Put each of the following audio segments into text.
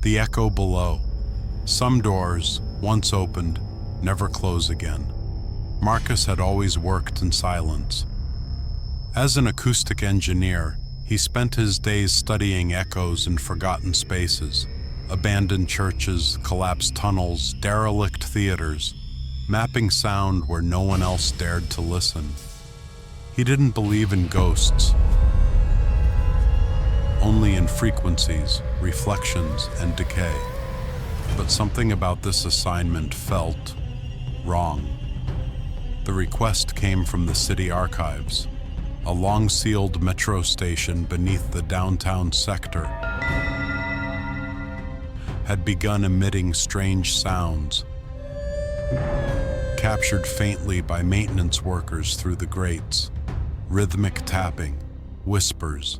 The echo below. Some doors, once opened, never close again. Marcus had always worked in silence. As an acoustic engineer, he spent his days studying echoes in forgotten spaces, abandoned churches, collapsed tunnels, derelict theaters, mapping sound where no one else dared to listen. He didn't believe in ghosts, only in frequencies, reflections, and decay. But something about this assignment felt wrong. The request came from the city archives, a long-sealed metro station beneath the downtown sector had begun emitting strange sounds, captured faintly by maintenance workers through the grates, rhythmic tapping, whispers.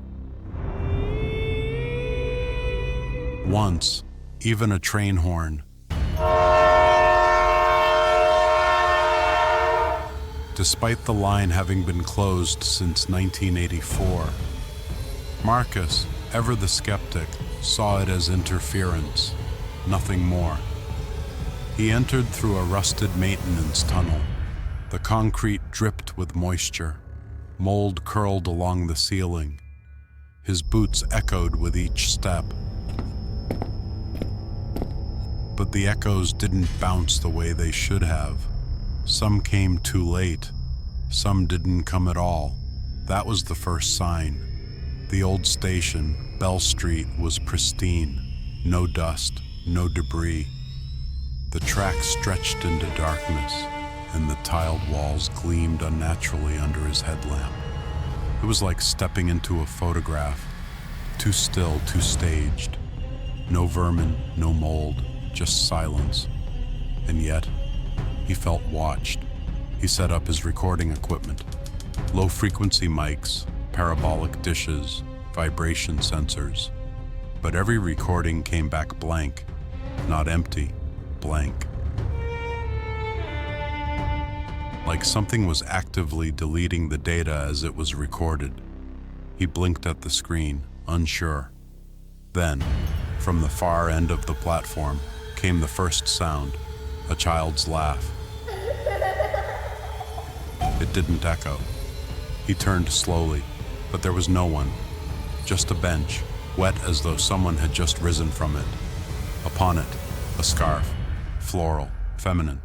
Once, even a train horn. Despite the line having been closed since 1984, Marcus, ever the skeptic, saw it as interference, nothing more. He entered through a rusted maintenance tunnel. The concrete dripped with moisture. Mold curled along the ceiling. His boots echoed with each step. But the echoes didn't bounce the way they should have. Some came too late. Some didn't come at all. That was the first sign. The old station, Bell Street, was pristine. No dust, no debris. The tracks stretched into darkness, and the tiled walls gleamed unnaturally under his headlamp. It was like stepping into a photograph. Too still, too staged. No vermin, no mold, just silence. And yet, he felt watched. He set up his recording equipment. Low-frequency mics, parabolic dishes, vibration sensors. But every recording came back blank. Not empty, blank. Like something was actively deleting the data as it was recorded. He blinked at the screen, unsure. Then, from the far end of the platform, came the first sound, a child's laugh. It didn't echo. He turned slowly, but there was no one. Just a bench, wet as though someone had just risen from it. Upon it, a scarf, floral, feminine.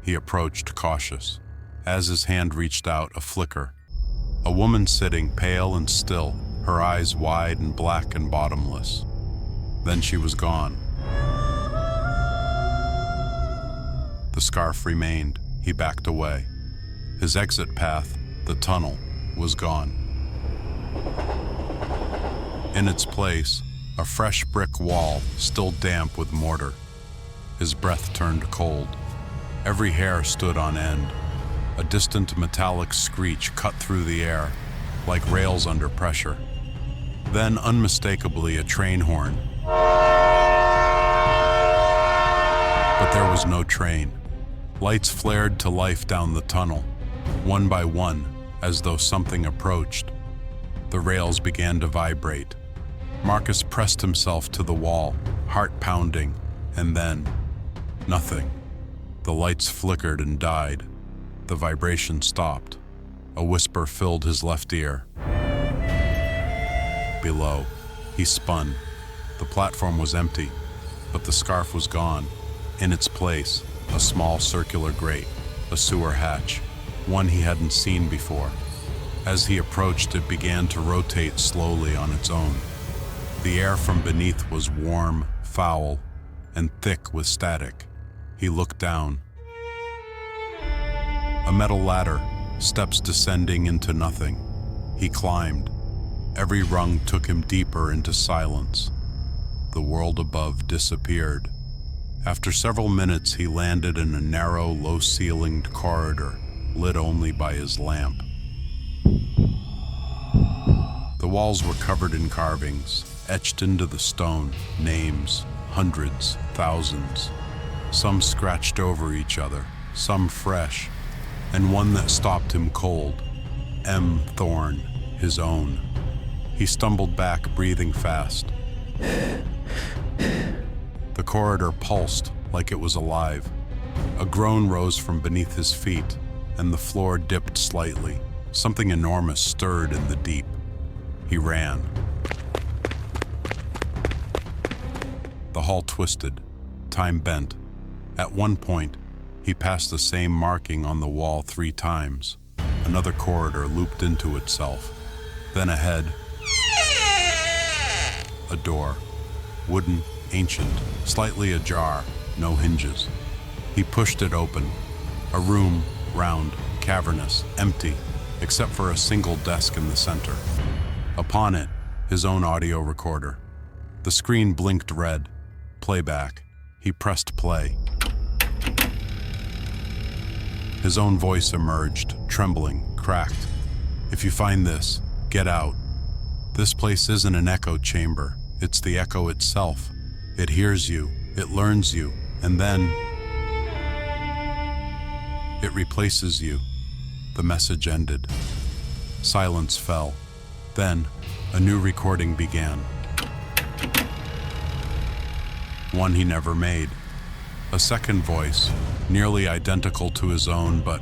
He approached, cautious. As his hand reached out, a flicker. A woman sitting, pale and still, her eyes wide and black and bottomless. Then she was gone. The scarf remained. He backed away. His exit path, the tunnel, was gone. In its place, a fresh brick wall, still damp with mortar. His breath turned cold. Every hair stood on end. A distant metallic screech cut through the air, like rails under pressure. Then, unmistakably, a train horn. But there was no train. Lights flared to life down the tunnel, one by one, as though something approached. The rails began to vibrate. Marcus pressed himself to the wall, heart pounding, and then, nothing. The lights flickered and died. The vibration stopped. A whisper filled his left ear. Below, he spun. The platform was empty, but the scarf was gone. In its place, a small circular grate, a sewer hatch, one he hadn't seen before. As he approached, it began to rotate slowly on its own. The air from beneath was warm, foul, and thick with static. He looked down. A metal ladder, steps descending into nothing. He climbed. Every rung took him deeper into silence. The world above disappeared. After several minutes, he landed in a narrow, low-ceilinged corridor, lit only by his lamp. The walls were covered in carvings, etched into the stone, names, hundreds, thousands. Some scratched over each other, some fresh, and one that stopped him cold. M. Thorne, his own. He stumbled back, breathing fast. The corridor pulsed like it was alive. A groan rose from beneath his feet, and the floor dipped slightly. Something enormous stirred in the deep. He ran. The hall twisted. Time bent. At one point, he passed the same marking on the wall 3 times. Another corridor looped into itself. Then ahead, a door. Wooden, ancient, slightly ajar, no hinges. He pushed it open. A room, round, cavernous, empty, except for a single desk in the center. Upon it, his own audio recorder. The screen blinked red. Playback. He pressed play. His own voice emerged, trembling, cracked. If you find this, get out. This place isn't an echo chamber. It's the echo itself. It hears you, it learns you, and then it replaces you. The message ended. Silence fell. Then, a new recording began. One he never made. A second voice, nearly identical to his own, but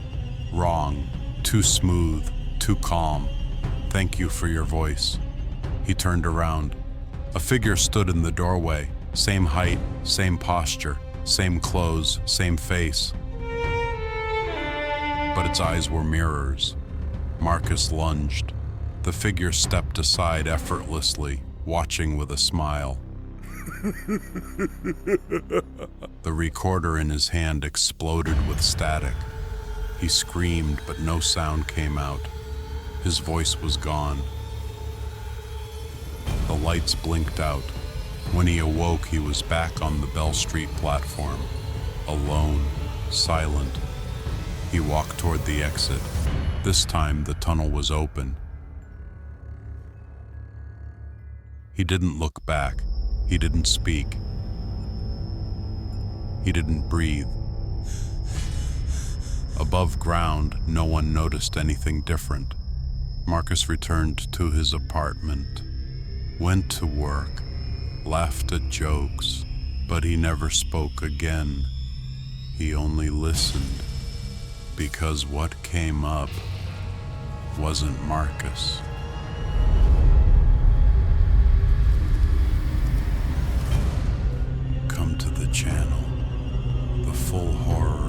wrong, too smooth, too calm. Thank you for your voice. He turned around. A figure stood in the doorway, same height, same posture, same clothes, same face. But its eyes were mirrors. Marcus lunged. The figure stepped aside effortlessly, watching with a smile. The recorder in his hand exploded with static. He screamed, but no sound came out. His voice was gone. The lights blinked out. When he awoke, he was back on the Bell Street platform, alone, silent. He walked toward the exit. This time, the tunnel was open. He didn't look back. He didn't speak. He didn't breathe. Above ground, no one noticed anything different. Marcus returned to his apartment, went to work, laughed at jokes, but he never spoke again. He only listened, because what came up wasn't Marcus. Come to the channel. The full horror